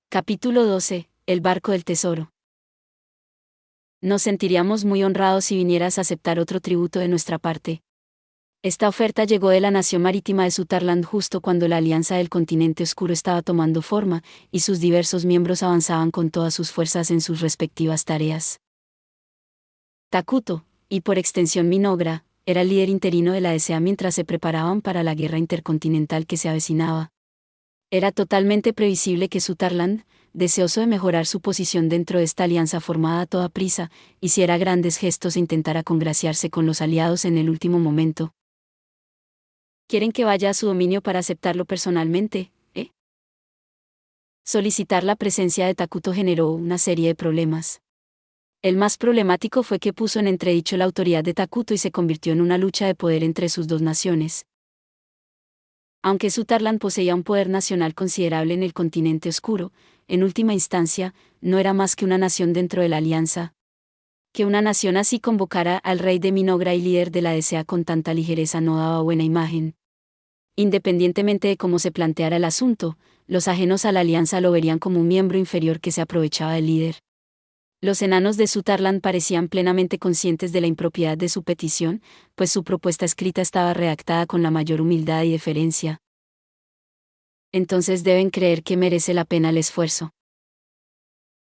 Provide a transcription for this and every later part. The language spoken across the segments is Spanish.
Capítulo 12. El barco del tesoro. Nos sentiríamos muy honrados si vinieras a aceptar otro tributo de nuestra parte. Esta oferta llegó de la nación marítima de Sutarland justo cuando la Alianza del Continente Oscuro estaba tomando forma, y sus diversos miembros avanzaban con todas sus fuerzas en sus respectivas tareas. Takuto, y por extensión Minogra, era el líder interino de la DCA mientras se preparaban para la guerra intercontinental que se avecinaba. Era totalmente previsible que Sutarland, deseoso de mejorar su posición dentro de esta alianza formada a toda prisa, hiciera grandes gestos e intentara congraciarse con los aliados en el último momento. ¿Quieren que vaya a su dominio para aceptarlo personalmente, eh? Solicitar la presencia de Takuto generó una serie de problemas. El más problemático fue que puso en entredicho la autoridad de Takuto y se convirtió en una lucha de poder entre sus dos naciones. Aunque Sutarland poseía un poder nacional considerable en el continente oscuro, en última instancia, no era más que una nación dentro de la alianza. Que una nación así convocara al rey de Minogra y líder de la DCA con tanta ligereza no daba buena imagen. Independientemente de cómo se planteara el asunto, los ajenos a la alianza lo verían como un miembro inferior que se aprovechaba del líder. Los enanos de Sutarland parecían plenamente conscientes de la impropiedad de su petición, pues su propuesta escrita estaba redactada con la mayor humildad y deferencia. Entonces deben creer que merece la pena el esfuerzo.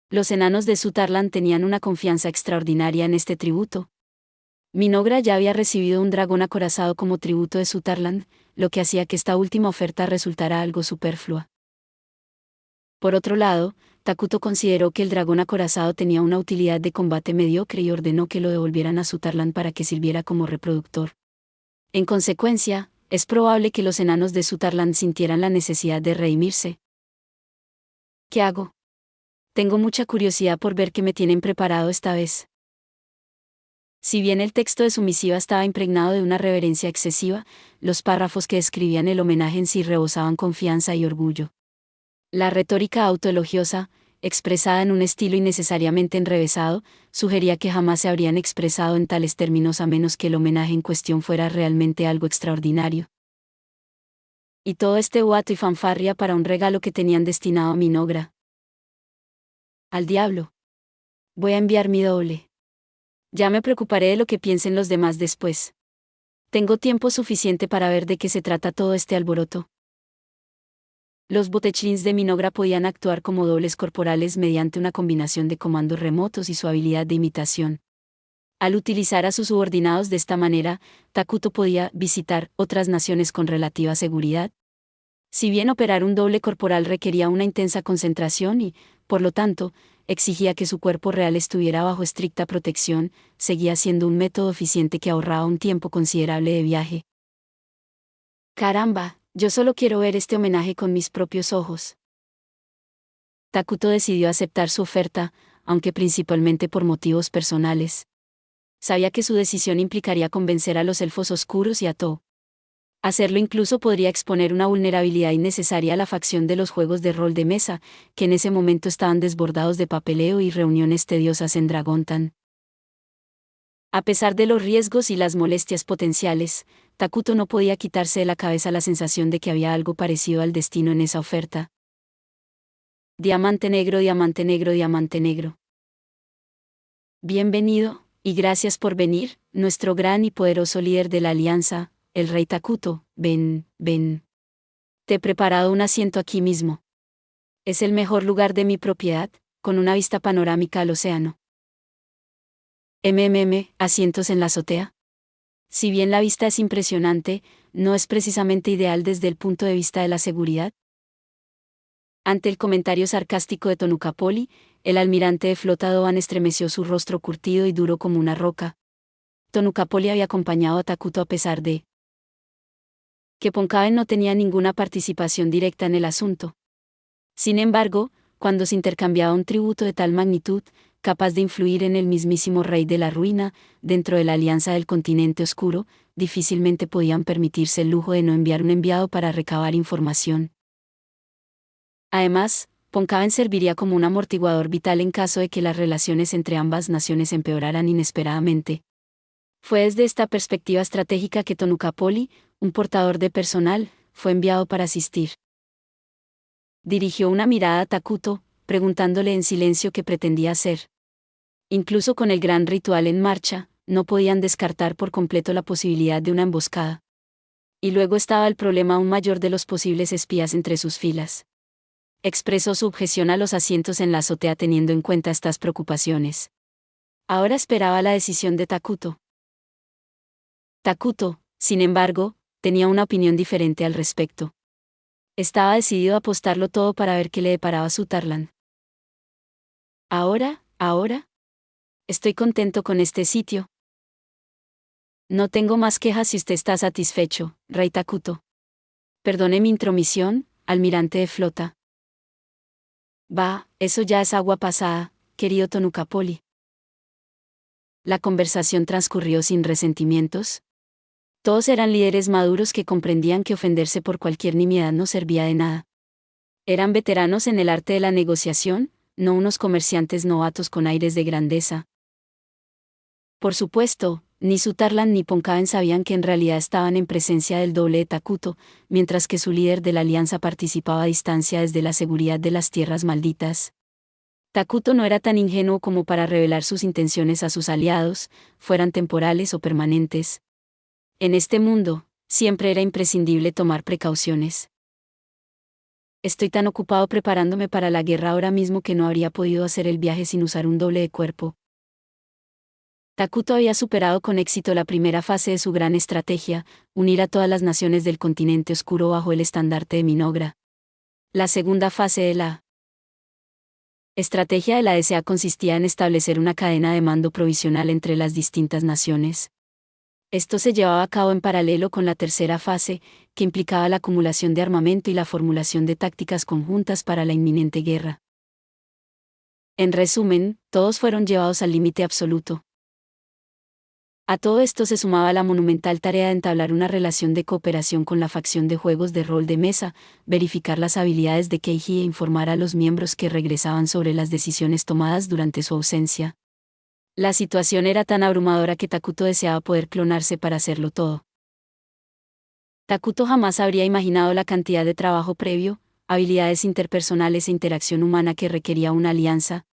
Los enanos de Sutarland tenían una confianza extraordinaria en este tributo. Minogra ya había recibido un dragón acorazado como tributo de Sutarland, lo que hacía que esta última oferta resultara algo superflua. Por otro lado, Takuto consideró que el dragón acorazado tenía una utilidad de combate mediocre y ordenó que lo devolvieran a Sutarland para que sirviera como reproductor. En consecuencia, es probable que los enanos de Sutarland sintieran la necesidad de redimirse. ¿Qué hago? Tengo mucha curiosidad por ver qué me tienen preparado esta vez. Si bien el texto de su misiva estaba impregnado de una reverencia excesiva, los párrafos que describían el homenaje en sí rebosaban confianza y orgullo. La retórica autoelogiosa, expresada en un estilo innecesariamente enrevesado, sugería que jamás se habrían expresado en tales términos a menos que el homenaje en cuestión fuera realmente algo extraordinario. Y todo este boato y fanfarria para un regalo que tenían destinado a Minogra. Al diablo. Voy a enviar mi doble. Ya me preocuparé de lo que piensen los demás después. Tengo tiempo suficiente para ver de qué se trata todo este alboroto. Los botechlins de Minogra podían actuar como dobles corporales mediante una combinación de comandos remotos y su habilidad de imitación. Al utilizar a sus subordinados de esta manera, Takuto podía visitar otras naciones con relativa seguridad. Si bien operar un doble corporal requería una intensa concentración y, por lo tanto, exigía que su cuerpo real estuviera bajo estricta protección, seguía siendo un método eficiente que ahorraba un tiempo considerable de viaje. Caramba, yo solo quiero ver este homenaje con mis propios ojos. Takuto decidió aceptar su oferta, aunque principalmente por motivos personales. Sabía que su decisión implicaría convencer a los elfos oscuros y a To. Hacerlo incluso podría exponer una vulnerabilidad innecesaria a la facción de los juegos de rol de mesa, que en ese momento estaban desbordados de papeleo y reuniones tediosas en Dragontan. A pesar de los riesgos y las molestias potenciales, Takuto no podía quitarse de la cabeza la sensación de que había algo parecido al destino en esa oferta. Diamante negro, diamante negro, diamante negro. Bienvenido, y gracias por venir, nuestro gran y poderoso líder de la alianza, el rey Takuto. Ven, ven. Te he preparado un asiento aquí mismo. Es el mejor lugar de mi propiedad, con una vista panorámica al océano. Asientos en la azotea. Si bien la vista es impresionante, no es precisamente ideal desde el punto de vista de la seguridad. Ante el comentario sarcástico de Tonukapoli, el almirante de flota Doan estremeció su rostro curtido y duro como una roca. Tonukapoli había acompañado a Takuto a pesar de que Ponkaven no tenía ninguna participación directa en el asunto. Sin embargo, cuando se intercambiaba un tributo de tal magnitud, capaz de influir en el mismísimo rey de la ruina, dentro de la alianza del continente oscuro, difícilmente podían permitirse el lujo de no enviar un enviado para recabar información. Además, Ponkaven serviría como un amortiguador vital en caso de que las relaciones entre ambas naciones empeoraran inesperadamente. Fue desde esta perspectiva estratégica que Tonukapoli, un portador de personal, fue enviado para asistir. Dirigió una mirada a Takuto, preguntándole en silencio qué pretendía hacer. Incluso con el gran ritual en marcha, no podían descartar por completo la posibilidad de una emboscada. Y luego estaba el problema aún mayor de los posibles espías entre sus filas. Expresó su objeción a los asientos en la azotea teniendo en cuenta estas preocupaciones. Ahora esperaba la decisión de Takuto. Takuto, sin embargo, tenía una opinión diferente al respecto. Estaba decidido a apostarlo todo para ver qué le deparaba Sutherland. Ahora, estoy contento con este sitio. No tengo más quejas si usted está satisfecho, Rey Takuto. Perdone mi intromisión, almirante de flota. Va, eso ya es agua pasada, querido Tonukapoli. La conversación transcurrió sin resentimientos. Todos eran líderes maduros que comprendían que ofenderse por cualquier nimiedad no servía de nada. Eran veteranos en el arte de la negociación, no unos comerciantes novatos con aires de grandeza. Por supuesto, ni Sutherland ni Poncaven sabían que en realidad estaban en presencia del doble de Takuto, mientras que su líder de la alianza participaba a distancia desde la seguridad de las tierras malditas. Takuto no era tan ingenuo como para revelar sus intenciones a sus aliados, fueran temporales o permanentes. En este mundo, siempre era imprescindible tomar precauciones. Estoy tan ocupado preparándome para la guerra ahora mismo que no habría podido hacer el viaje sin usar un doble de cuerpo. Takuto había superado con éxito la primera fase de su gran estrategia, unir a todas las naciones del continente oscuro bajo el estandarte de Minogra. La segunda fase de la estrategia de la DCA consistía en establecer una cadena de mando provisional entre las distintas naciones. Esto se llevaba a cabo en paralelo con la tercera fase, que implicaba la acumulación de armamento y la formulación de tácticas conjuntas para la inminente guerra. En resumen, todos fueron llevados al límite absoluto. A todo esto se sumaba la monumental tarea de entablar una relación de cooperación con la facción de juegos de rol de mesa, verificar las habilidades de Keiji e informar a los miembros que regresaban sobre las decisiones tomadas durante su ausencia. La situación era tan abrumadora que Takuto deseaba poder clonarse para hacerlo todo. Takuto jamás habría imaginado la cantidad de trabajo previo, habilidades interpersonales e interacción humana que requería una alianza.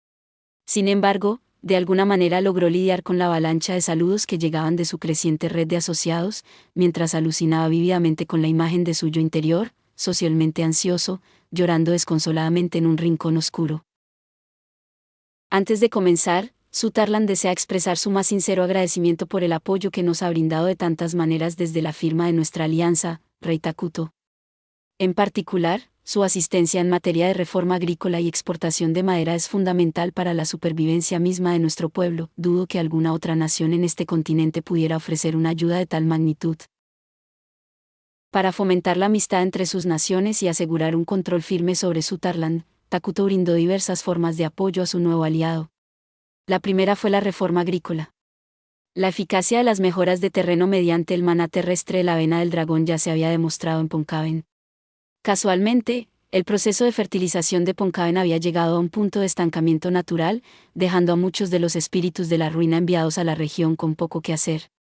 Sin embargo, de alguna manera logró lidiar con la avalancha de saludos que llegaban de su creciente red de asociados, mientras alucinaba vívidamente con la imagen de su yo interior, socialmente ansioso, llorando desconsoladamente en un rincón oscuro. Antes de comenzar, Sutherland desea expresar su más sincero agradecimiento por el apoyo que nos ha brindado de tantas maneras desde la firma de nuestra alianza, Rey Takuto. En particular, su asistencia en materia de reforma agrícola y exportación de madera es fundamental para la supervivencia misma de nuestro pueblo. Dudo que alguna otra nación en este continente pudiera ofrecer una ayuda de tal magnitud. Para fomentar la amistad entre sus naciones y asegurar un control firme sobre Sutherland, Takuto brindó diversas formas de apoyo a su nuevo aliado. La primera fue la reforma agrícola. La eficacia de las mejoras de terreno mediante el maná terrestre de la avena del dragón ya se había demostrado en Poncaven. Casualmente, el proceso de fertilización de Poncaven había llegado a un punto de estancamiento natural, dejando a muchos de los espíritus de la ruina enviados a la región con poco que hacer.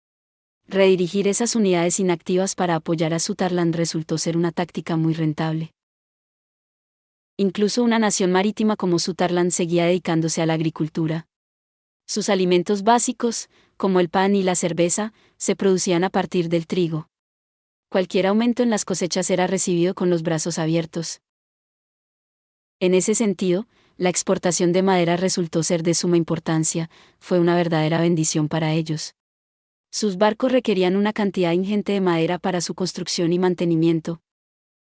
Redirigir esas unidades inactivas para apoyar a Sutherland resultó ser una táctica muy rentable. Incluso una nación marítima como Sutherland seguía dedicándose a la agricultura. Sus alimentos básicos, como el pan y la cerveza, se producían a partir del trigo. Cualquier aumento en las cosechas era recibido con los brazos abiertos. En ese sentido, la exportación de madera resultó ser de suma importancia, fue una verdadera bendición para ellos. Sus barcos requerían una cantidad ingente de madera para su construcción y mantenimiento.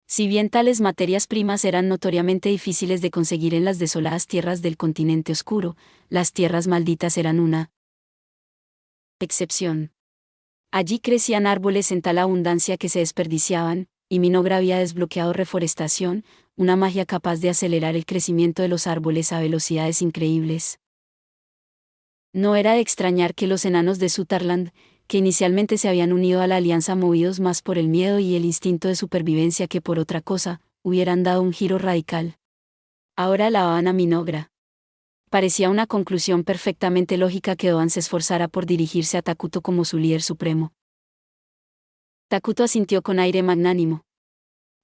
Si bien tales materias primas eran notoriamente difíciles de conseguir en las desoladas tierras del continente oscuro, las tierras malditas eran una excepción. Allí crecían árboles en tal abundancia que se desperdiciaban, y Minogra había desbloqueado reforestación, una magia capaz de acelerar el crecimiento de los árboles a velocidades increíbles. No era de extrañar que los enanos de Sutherland, que inicialmente se habían unido a la alianza movidos más por el miedo y el instinto de supervivencia que por otra cosa, hubieran dado un giro radical. Ahora alababan a Minogra. Parecía una conclusión perfectamente lógica que Doan se esforzara por dirigirse a Takuto como su líder supremo. Takuto asintió con aire magnánimo.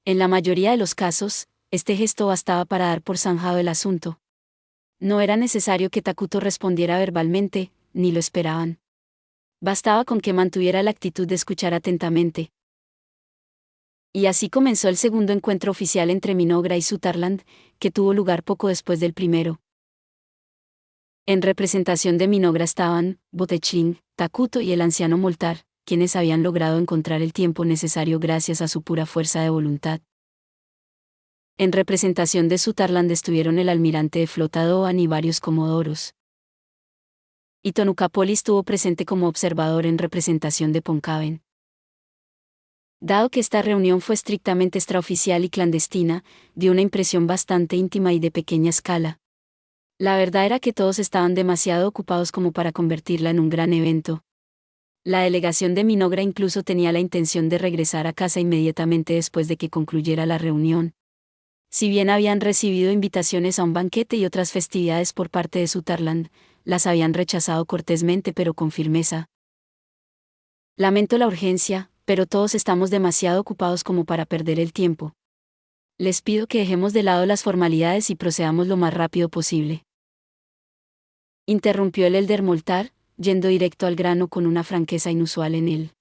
En la mayoría de los casos, este gesto bastaba para dar por zanjado el asunto, No era necesario que Takuto respondiera verbalmente, ni lo esperaban. Bastaba con que mantuviera la actitud de escuchar atentamente. Y así comenzó el segundo encuentro oficial entre Minogra y Sutherland, que tuvo lugar poco después del primero. En representación de Minogra estaban Botechling, Takuto y el anciano Moltar, quienes habían logrado encontrar el tiempo necesario gracias a su pura fuerza de voluntad. En representación de Sutherland estuvieron el almirante de flota Doan y varios comodoros. Y Tonukapoli estuvo presente como observador en representación de Poncaven. Dado que esta reunión fue estrictamente extraoficial y clandestina, dio una impresión bastante íntima y de pequeña escala. La verdad era que todos estaban demasiado ocupados como para convertirla en un gran evento. La delegación de Minogra incluso tenía la intención de regresar a casa inmediatamente después de que concluyera la reunión. Si bien habían recibido invitaciones a un banquete y otras festividades por parte de Sutherland, las habían rechazado cortésmente pero con firmeza. Lamento la urgencia, pero todos estamos demasiado ocupados como para perder el tiempo. Les pido que dejemos de lado las formalidades y procedamos lo más rápido posible. Interrumpió el elder Moltar, yendo directo al grano con una franqueza inusual en él.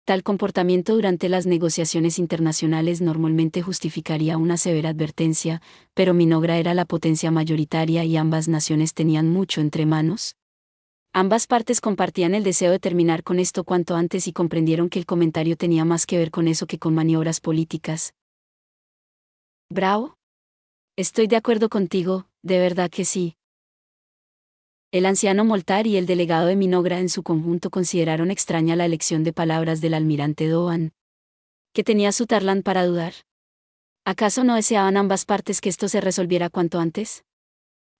Tal comportamiento durante las negociaciones internacionales normalmente justificaría una severa advertencia, pero Minogra era la potencia mayoritaria y ambas naciones tenían mucho entre manos. Ambas partes compartían el deseo de terminar con esto cuanto antes y comprendieron que el comentario tenía más que ver con eso que con maniobras políticas. ¿Bravo? Estoy de acuerdo contigo, de verdad que sí. El anciano Moltar y el delegado de Minogra en su conjunto consideraron extraña la elección de palabras del almirante Doan. ¿Qué tenía Sutherland para dudar? ¿Acaso no deseaban ambas partes que esto se resolviera cuanto antes?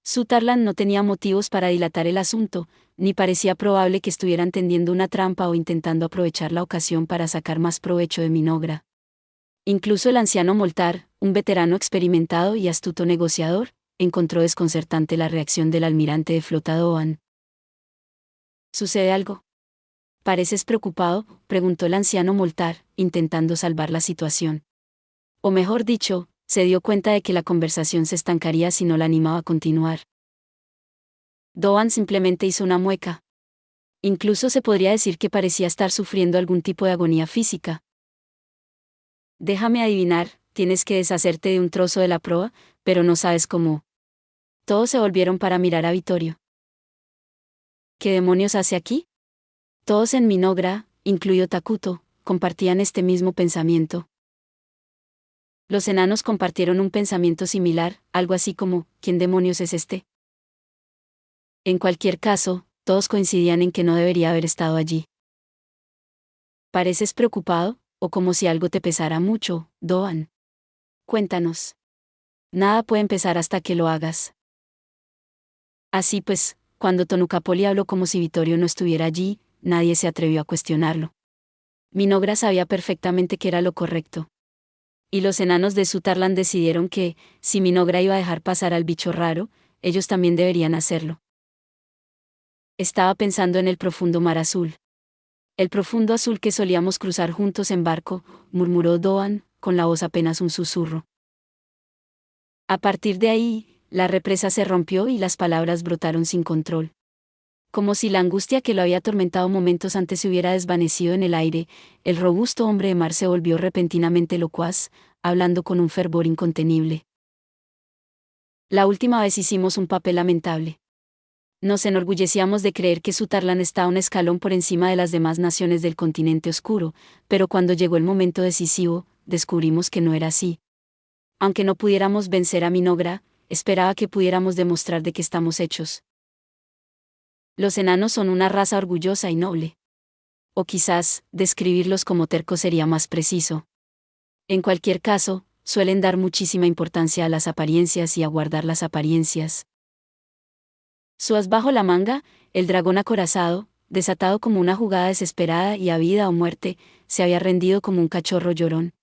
Sutherland no tenía motivos para dilatar el asunto, ni parecía probable que estuvieran tendiendo una trampa o intentando aprovechar la ocasión para sacar más provecho de Minogra. Incluso el anciano Moltar, un veterano experimentado y astuto negociador, encontró desconcertante la reacción del almirante de flota Doan. ¿Sucede algo? ¿Pareces preocupado?, preguntó el anciano Moltar, intentando salvar la situación. O mejor dicho, se dio cuenta de que la conversación se estancaría si no la animaba a continuar. Doan simplemente hizo una mueca. Incluso se podría decir que parecía estar sufriendo algún tipo de agonía física. Déjame adivinar, tienes que deshacerte de un trozo de la proa, pero no sabes cómo. Todos se volvieron para mirar a Vittorio. ¿Qué demonios hace aquí? Todos en Minogra, incluido Takuto, compartían este mismo pensamiento. Los enanos compartieron un pensamiento similar, algo así como, ¿quién demonios es este? En cualquier caso, todos coincidían en que no debería haber estado allí. ¿Pareces preocupado, o como si algo te pesara mucho, Doan? Cuéntanos. Nada puede empezar hasta que lo hagas. Así pues, cuando Tonukapoli habló como si Vittorio no estuviera allí, nadie se atrevió a cuestionarlo. Minogra sabía perfectamente que era lo correcto. Y los enanos de Sutherland decidieron que, si Minogra iba a dejar pasar al bicho raro, ellos también deberían hacerlo. Estaba pensando en el profundo mar azul. El profundo azul que solíamos cruzar juntos en barco, murmuró Doan, con la voz apenas un susurro. A partir de ahí, la represa se rompió y las palabras brotaron sin control. Como si la angustia que lo había atormentado momentos antes se hubiera desvanecido en el aire, el robusto hombre de mar se volvió repentinamente locuaz, hablando con un fervor incontenible. La última vez hicimos un papel lamentable. Nos enorgullecíamos de creer que Sutherland estaba un escalón por encima de las demás naciones del continente oscuro, pero cuando llegó el momento decisivo, descubrimos que no era así. Aunque no pudiéramos vencer a Minogra, esperaba que pudiéramos demostrar de qué estamos hechos. Los enanos son una raza orgullosa y noble. O quizás, describirlos como tercos sería más preciso. En cualquier caso, suelen dar muchísima importancia a las apariencias y a guardar las apariencias. Su as bajo la manga, el dragón acorazado, desatado como una jugada desesperada y a vida o muerte, se había rendido como un cachorro llorón.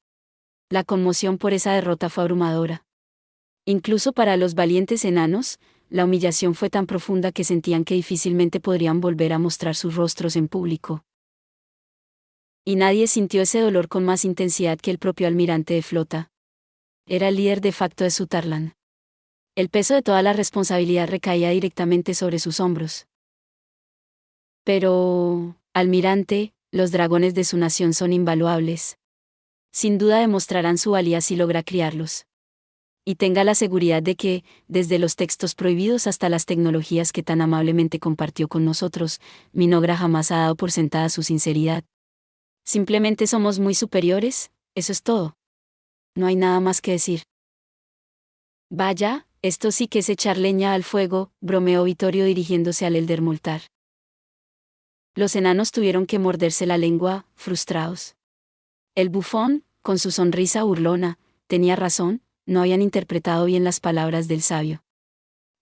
La conmoción por esa derrota fue abrumadora. Incluso para los valientes enanos, la humillación fue tan profunda que sentían que difícilmente podrían volver a mostrar sus rostros en público. Y nadie sintió ese dolor con más intensidad que el propio almirante de flota. Era el líder de facto de Sutherland. El peso de toda la responsabilidad recaía directamente sobre sus hombros. Pero, almirante, los dragones de su nación son invaluables. Sin duda demostrarán su valía si logra criarlos. Y tenga la seguridad de que, desde los textos prohibidos hasta las tecnologías que tan amablemente compartió con nosotros, Minogra jamás ha dado por sentada su sinceridad. Simplemente somos muy superiores, eso es todo. No hay nada más que decir. Vaya, esto sí que es echar leña al fuego, bromeó Vittorio dirigiéndose al Elder Moltar. Los enanos tuvieron que morderse la lengua, frustrados. El bufón, con su sonrisa burlona, tenía razón, no habían interpretado bien las palabras del sabio.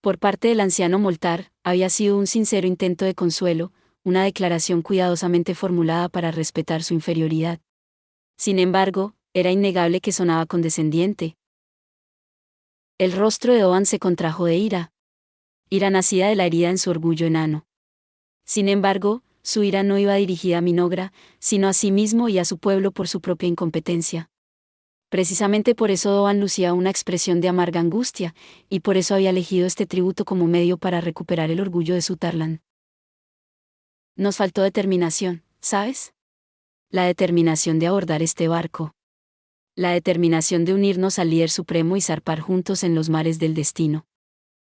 Por parte del anciano Moltar, había sido un sincero intento de consuelo, una declaración cuidadosamente formulada para respetar su inferioridad. Sin embargo, era innegable que sonaba condescendiente. El rostro de Oan se contrajo de ira. Ira nacida de la herida en su orgullo enano. Sin embargo, su ira no iba dirigida a Minogra, sino a sí mismo y a su pueblo por su propia incompetencia. Precisamente por eso Doan lucía una expresión de amarga angustia, y por eso había elegido este tributo como medio para recuperar el orgullo de Sutarlan. Nos faltó determinación, ¿sabes? La determinación de abordar este barco. La determinación de unirnos al líder supremo y zarpar juntos en los mares del destino.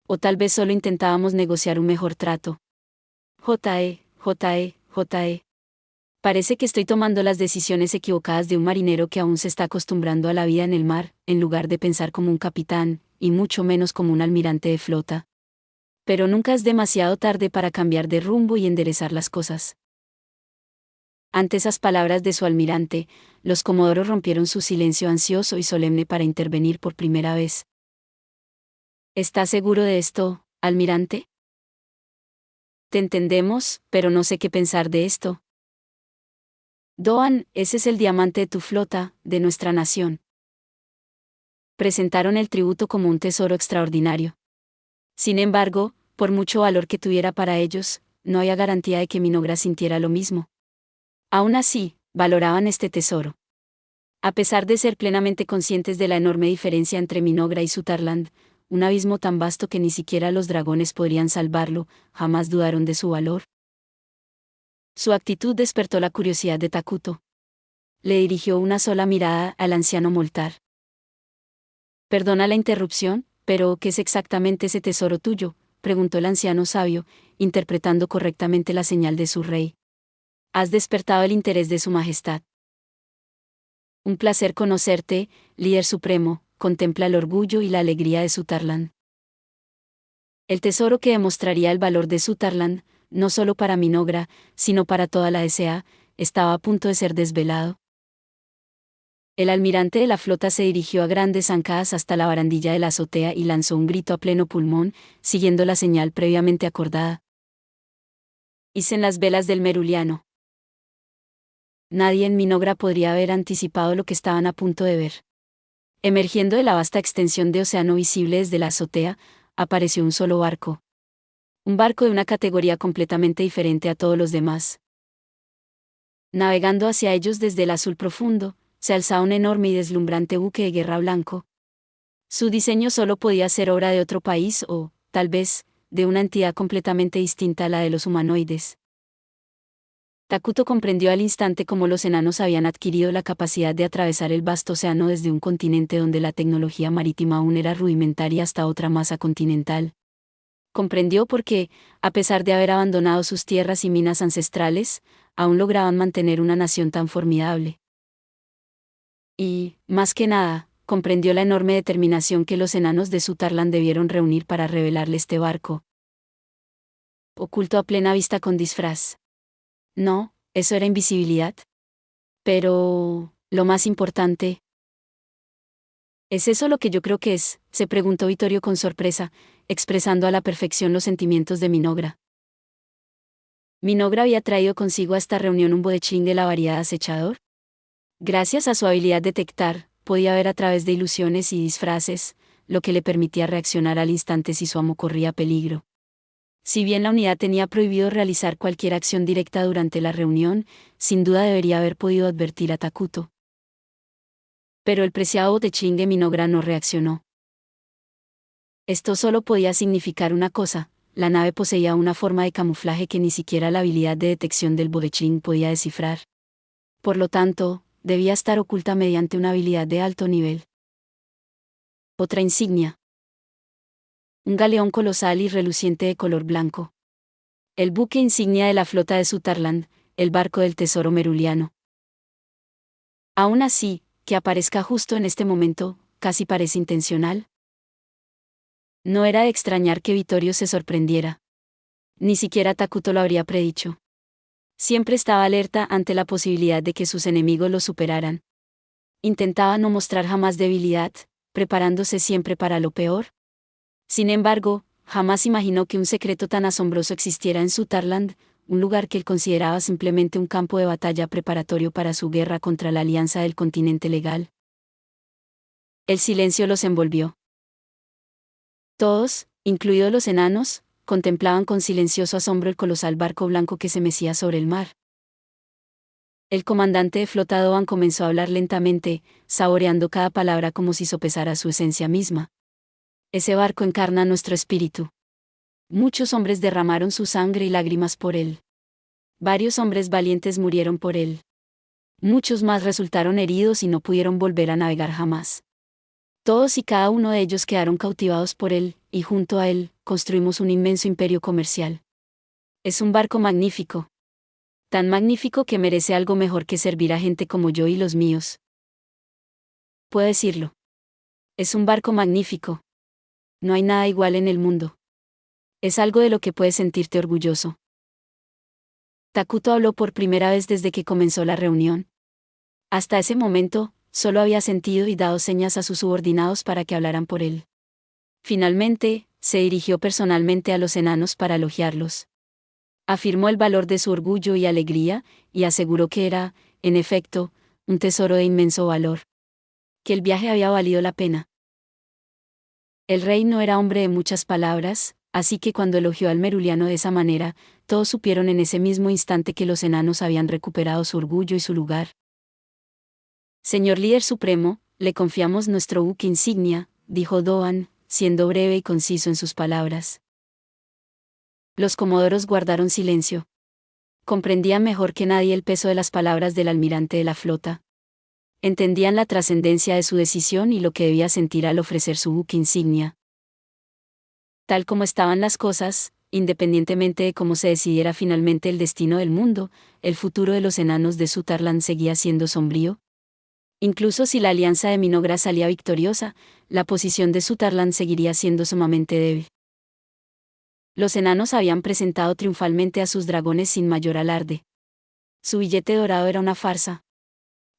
O tal vez solo intentábamos negociar un mejor trato. J.E. Parece que estoy tomando las decisiones equivocadas de un marinero que aún se está acostumbrando a la vida en el mar, en lugar de pensar como un capitán, y mucho menos como un almirante de flota. Pero nunca es demasiado tarde para cambiar de rumbo y enderezar las cosas. Ante esas palabras de su almirante, los comodoros rompieron su silencio ansioso y solemne para intervenir por primera vez. ¿Estás seguro de esto, almirante? Te entendemos, pero no sé qué pensar de esto. Doan, ese es el diamante de tu flota, de nuestra nación. Presentaron el tributo como un tesoro extraordinario. Sin embargo, por mucho valor que tuviera para ellos, no había garantía de que Minogra sintiera lo mismo. Aún así, valoraban este tesoro. A pesar de ser plenamente conscientes de la enorme diferencia entre Minogra y Sutarland, un abismo tan vasto que ni siquiera los dragones podrían salvarlo, jamás dudaron de su valor. Su actitud despertó la curiosidad de Takuto. Le dirigió una sola mirada al anciano Moltar. Perdona la interrupción, pero ¿qué es exactamente ese tesoro tuyo?, preguntó el anciano sabio, interpretando correctamente la señal de su rey. Has despertado el interés de su majestad. Un placer conocerte, líder supremo, contempla el orgullo y la alegría de Sutarland. El tesoro que demostraría el valor de Sutarland, no solo para Minogra, sino para toda la S.A., estaba a punto de ser desvelado. El almirante de la flota se dirigió a grandes zancadas hasta la barandilla de la azotea y lanzó un grito a pleno pulmón, siguiendo la señal previamente acordada. Hicen las velas del Meruliano. Nadie en Minogra podría haber anticipado lo que estaban a punto de ver. Emergiendo de la vasta extensión de océano visible desde la azotea, apareció un solo barco. Un barco de una categoría completamente diferente a todos los demás. Navegando hacia ellos desde el azul profundo, se alzaba un enorme y deslumbrante buque de guerra blanco. Su diseño solo podía ser obra de otro país o, tal vez, de una entidad completamente distinta a la de los humanoides. Takuto comprendió al instante cómo los enanos habían adquirido la capacidad de atravesar el vasto océano desde un continente donde la tecnología marítima aún era rudimentaria hasta otra masa continental. Comprendió por qué, a pesar de haber abandonado sus tierras y minas ancestrales, aún lograban mantener una nación tan formidable. Y, más que nada, comprendió la enorme determinación que los enanos de Sutarland debieron reunir para revelarle este barco. Oculto a plena vista con disfraz. No, eso era invisibilidad. Pero, lo más importante. ¿Es eso lo que yo creo que es?, se preguntó Vittorio con sorpresa, expresando a la perfección los sentimientos de Minogra. Minogra había traído consigo a esta reunión un bodechín de la variedad acechador. Gracias a su habilidad de detectar, podía ver a través de ilusiones y disfraces, lo que le permitía reaccionar al instante si su amo corría peligro. Si bien la unidad tenía prohibido realizar cualquier acción directa durante la reunión, sin duda debería haber podido advertir a Takuto. Pero el preciado botechín de Minogra no reaccionó. Esto solo podía significar una cosa: la nave poseía una forma de camuflaje que ni siquiera la habilidad de detección del bodejín podía descifrar. Por lo tanto, debía estar oculta mediante una habilidad de alto nivel. Otra insignia. Un galeón colosal y reluciente de color blanco. El buque insignia de la flota de Sutherland, el barco del tesoro meruliano. Aún así, que aparezca justo en este momento, casi parece intencional. No era de extrañar que Vittorio se sorprendiera. Ni siquiera Takuto lo habría predicho. Siempre estaba alerta ante la posibilidad de que sus enemigos lo superaran. Intentaba no mostrar jamás debilidad, preparándose siempre para lo peor. Sin embargo, jamás imaginó que un secreto tan asombroso existiera en Sutherland, un lugar que él consideraba simplemente un campo de batalla preparatorio para su guerra contra la Alianza del Continente Legal. El silencio los envolvió. Todos, incluidos los enanos, contemplaban con silencioso asombro el colosal barco blanco que se mecía sobre el mar. El comandante de flota Doan comenzó a hablar lentamente, saboreando cada palabra como si sopesara su esencia misma. Ese barco encarna nuestro espíritu. Muchos hombres derramaron su sangre y lágrimas por él. Varios hombres valientes murieron por él. Muchos más resultaron heridos y no pudieron volver a navegar jamás. Todos y cada uno de ellos quedaron cautivados por él, y junto a él, construimos un inmenso imperio comercial. Es un barco magnífico. Tan magnífico que merece algo mejor que servir a gente como yo y los míos. Puedo decirlo. Es un barco magnífico. No hay nada igual en el mundo. Es algo de lo que puedes sentirte orgulloso. Takuto habló por primera vez desde que comenzó la reunión. Hasta ese momento, solo había sentido y dado señas a sus subordinados para que hablaran por él. Finalmente, se dirigió personalmente a los enanos para elogiarlos. Afirmó el valor de su orgullo y alegría, y aseguró que era, en efecto, un tesoro de inmenso valor. Que el viaje había valido la pena. El rey no era hombre de muchas palabras, así que cuando elogió al meruliano de esa manera, todos supieron en ese mismo instante que los enanos habían recuperado su orgullo y su lugar. Señor líder supremo, le confiamos nuestro buque insignia, dijo Doan, siendo breve y conciso en sus palabras. Los comodoros guardaron silencio. Comprendían mejor que nadie el peso de las palabras del almirante de la flota. Entendían la trascendencia de su decisión y lo que debía sentir al ofrecer su buque insignia. Tal como estaban las cosas, independientemente de cómo se decidiera finalmente el destino del mundo, el futuro de los enanos de Sutherland seguía siendo sombrío. Incluso si la alianza de Minogra salía victoriosa, la posición de Sutherland seguiría siendo sumamente débil. Los enanos habían presentado triunfalmente a sus dragones sin mayor alarde. Su billete dorado era una farsa.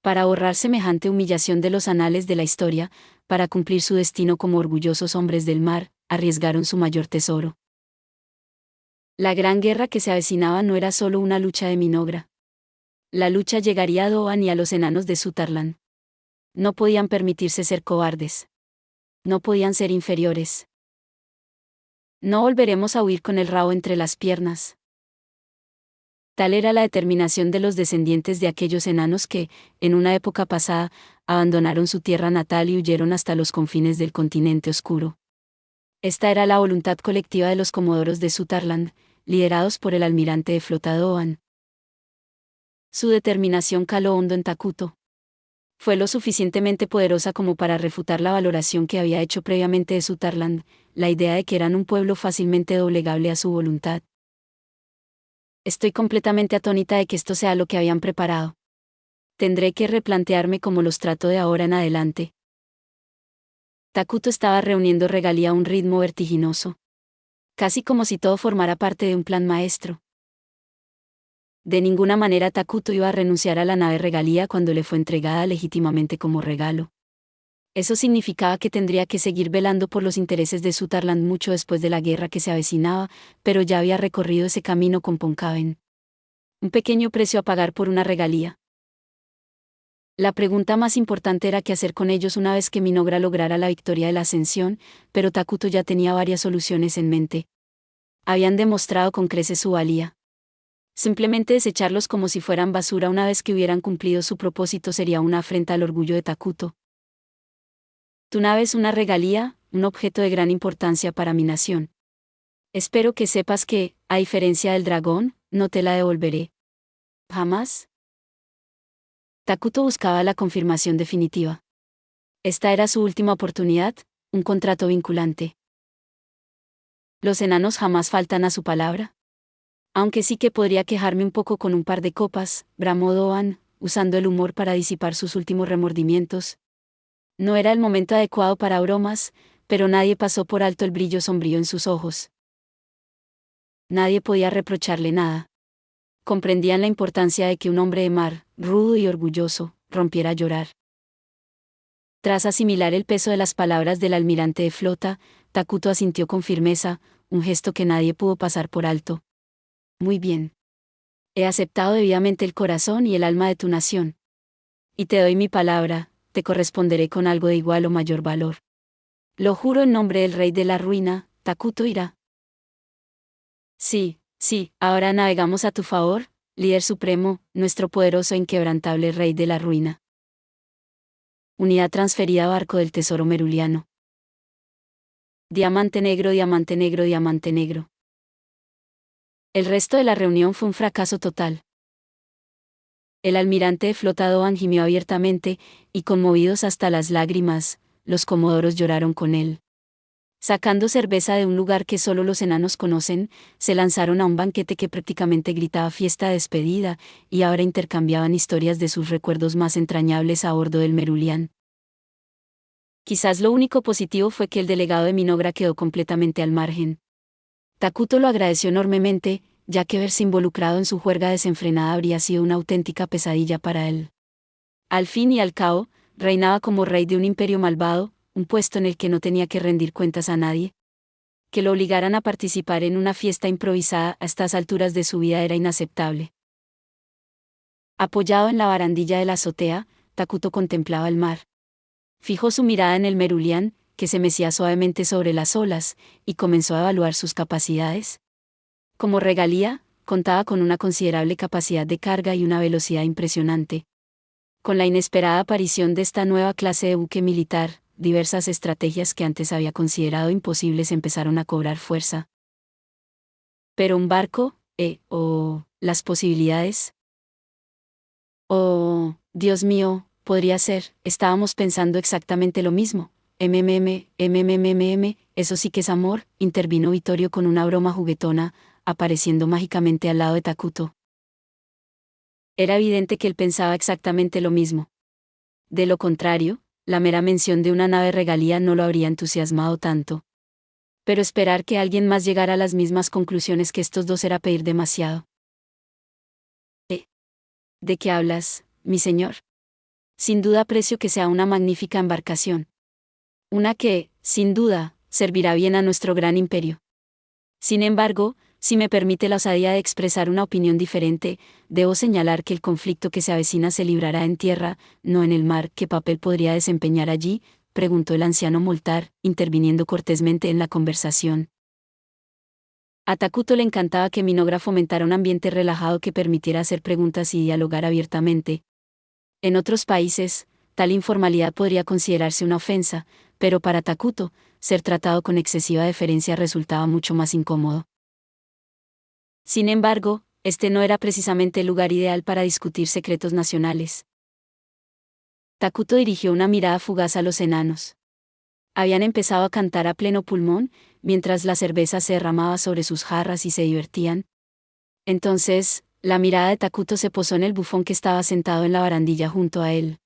Para ahorrar semejante humillación de los anales de la historia, para cumplir su destino como orgullosos hombres del mar, arriesgaron su mayor tesoro. La gran guerra que se avecinaba no era solo una lucha de Minogra. La lucha llegaría a Doan y a los enanos de Sutherland. No podían permitirse ser cobardes. No podían ser inferiores. No volveremos a huir con el rabo entre las piernas. Tal era la determinación de los descendientes de aquellos enanos que, en una época pasada, abandonaron su tierra natal y huyeron hasta los confines del continente oscuro. Esta era la voluntad colectiva de los comodoros de Sutherland, liderados por el almirante de flota Doan. Su determinación caló hondo en Takuto. Fue lo suficientemente poderosa como para refutar la valoración que había hecho previamente de Sutherland, la idea de que eran un pueblo fácilmente doblegable a su voluntad. Estoy completamente atónita de que esto sea lo que habían preparado. Tendré que replantearme cómo los trato de ahora en adelante. Takuto estaba reuniendo regalía a un ritmo vertiginoso. Casi como si todo formara parte de un plan maestro. De ninguna manera Takuto iba a renunciar a la nave regalía cuando le fue entregada legítimamente como regalo. Eso significaba que tendría que seguir velando por los intereses de Sutherland mucho después de la guerra que se avecinaba, pero ya había recorrido ese camino con Poncaven. Un pequeño precio a pagar por una regalía. La pregunta más importante era qué hacer con ellos una vez que Minogra lograra la victoria de la ascensión, pero Takuto ya tenía varias soluciones en mente. Habían demostrado con creces su valía. Simplemente desecharlos como si fueran basura una vez que hubieran cumplido su propósito sería una afrenta al orgullo de Takuto. Tu nave es una regalía, un objeto de gran importancia para mi nación. Espero que sepas que, a diferencia del dragón, no te la devolveré. ¿Jamás? Takuto buscaba la confirmación definitiva. Esta era su última oportunidad, un contrato vinculante. Los enanos jamás faltan a su palabra. Aunque sí que podría quejarme un poco con un par de copas, bramó Doan, usando el humor para disipar sus últimos remordimientos. No era el momento adecuado para bromas, pero nadie pasó por alto el brillo sombrío en sus ojos. Nadie podía reprocharle nada. Comprendían la importancia de que un hombre de mar, rudo y orgulloso, rompiera a llorar. Tras asimilar el peso de las palabras del almirante de flota, Takuto asintió con firmeza, un gesto que nadie pudo pasar por alto. Muy bien. He aceptado debidamente el corazón y el alma de tu nación. Y te doy mi palabra, te corresponderé con algo de igual o mayor valor. Lo juro en nombre del rey de la ruina, Takuto irá. Sí, sí, ahora navegamos a tu favor, líder supremo, nuestro poderoso e inquebrantable rey de la ruina. Unidad transferida a barco del tesoro meruliano. Diamante negro, diamante negro, diamante negro. El resto de la reunión fue un fracaso total. El almirante de flota Doan gimió abiertamente, y conmovidos hasta las lágrimas, los comodoros lloraron con él. Sacando cerveza de un lugar que solo los enanos conocen, se lanzaron a un banquete que prácticamente gritaba fiesta de despedida, y ahora intercambiaban historias de sus recuerdos más entrañables a bordo del Merulian. Quizás lo único positivo fue que el delegado de Minogra quedó completamente al margen. Takuto lo agradeció enormemente, ya que verse involucrado en su juerga desenfrenada habría sido una auténtica pesadilla para él. Al fin y al cabo, reinaba como rey de un imperio malvado, un puesto en el que no tenía que rendir cuentas a nadie. Que lo obligaran a participar en una fiesta improvisada a estas alturas de su vida era inaceptable. Apoyado en la barandilla de la azotea, Takuto contemplaba el mar. Fijó su mirada en el Merulian, que se mecía suavemente sobre las olas, y comenzó a evaluar sus capacidades. Como regalía, contaba con una considerable capacidad de carga y una velocidad impresionante. Con la inesperada aparición de esta nueva clase de buque militar, diversas estrategias que antes había considerado imposibles empezaron a cobrar fuerza. Pero un barco, las posibilidades. Oh, Dios mío, podría ser, estábamos pensando exactamente lo mismo. Eso sí que es amor, intervino Vittorio con una broma juguetona, apareciendo mágicamente al lado de Takuto. Era evidente que él pensaba exactamente lo mismo. De lo contrario, la mera mención de una nave regalía no lo habría entusiasmado tanto. Pero esperar que alguien más llegara a las mismas conclusiones que estos dos era pedir demasiado. ¿De qué hablas, mi señor? Sin duda aprecio que sea una magnífica embarcación. Una que, sin duda, servirá bien a nuestro gran imperio. Sin embargo, si me permite la osadía de expresar una opinión diferente, debo señalar que el conflicto que se avecina se librará en tierra, no en el mar. ¿Qué papel podría desempeñar allí?, preguntó el anciano Moltar, interviniendo cortésmente en la conversación. A Takuto le encantaba que Minogra fomentara un ambiente relajado que permitiera hacer preguntas y dialogar abiertamente. En otros países, tal informalidad podría considerarse una ofensa, pero para Takuto, ser tratado con excesiva deferencia resultaba mucho más incómodo. Sin embargo, este no era precisamente el lugar ideal para discutir secretos nacionales. Takuto dirigió una mirada fugaz a los enanos. Habían empezado a cantar a pleno pulmón, mientras la cerveza se derramaba sobre sus jarras y se divertían. Entonces, la mirada de Takuto se posó en el bufón que estaba sentado en la barandilla junto a él.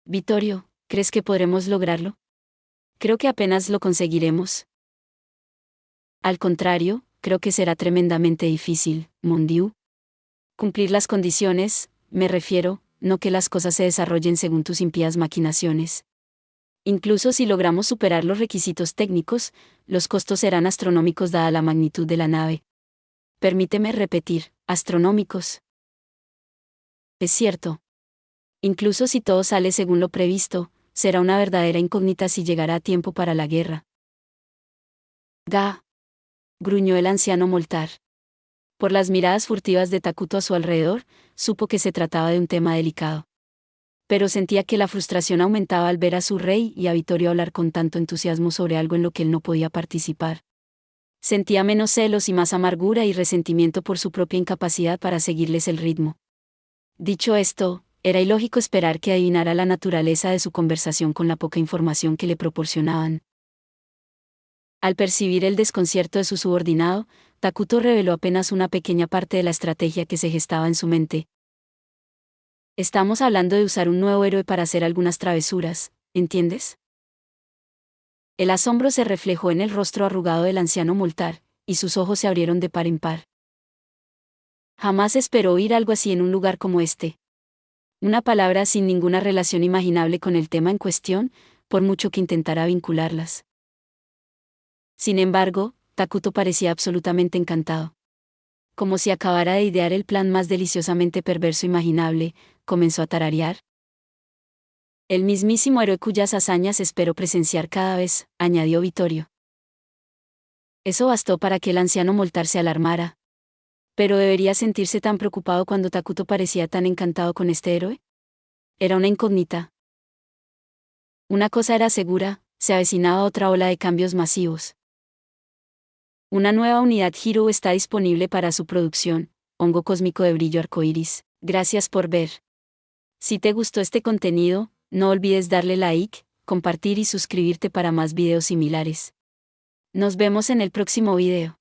Vittorio, ¿crees que podremos lograrlo? Creo que apenas lo conseguiremos. Al contrario, creo que será tremendamente difícil, mon Dieu. Cumplir las condiciones, me refiero, no que las cosas se desarrollen según tus impías maquinaciones. Incluso si logramos superar los requisitos técnicos, los costos serán astronómicos dada la magnitud de la nave. Permíteme repetir, astronómicos. Es cierto. Incluso si todo sale según lo previsto, será una verdadera incógnita si llegará a tiempo para la guerra. Gruñó el anciano Moltar. Por las miradas furtivas de Takuto a su alrededor, supo que se trataba de un tema delicado. Pero sentía que la frustración aumentaba al ver a su rey y a Vittorio hablar con tanto entusiasmo sobre algo en lo que él no podía participar. Sentía menos celos y más amargura y resentimiento por su propia incapacidad para seguirles el ritmo. Dicho esto, era ilógico esperar que adivinara la naturaleza de su conversación con la poca información que le proporcionaban. Al percibir el desconcierto de su subordinado, Takuto reveló apenas una pequeña parte de la estrategia que se gestaba en su mente. Estamos hablando de usar un nuevo héroe para hacer algunas travesuras, ¿entiendes? El asombro se reflejó en el rostro arrugado del anciano Moltar, y sus ojos se abrieron de par en par. Jamás esperó oír algo así en un lugar como este. Una palabra sin ninguna relación imaginable con el tema en cuestión, por mucho que intentara vincularlas. Sin embargo, Takuto parecía absolutamente encantado. Como si acabara de idear el plan más deliciosamente perverso imaginable, comenzó a tararear. El mismísimo héroe cuyas hazañas espero presenciar cada vez, añadió Vittorio. Eso bastó para que el anciano Moltar se alarmara. ¿Pero debería sentirse tan preocupado cuando Takuto parecía tan encantado con este héroe? Era una incógnita. Una cosa era segura, se avecinaba otra ola de cambios masivos. Una nueva unidad Hiro está disponible para su producción, hongo cósmico de brillo arcoíris. Gracias por ver. Si te gustó este contenido, no olvides darle like, compartir y suscribirte para más videos similares. Nos vemos en el próximo video.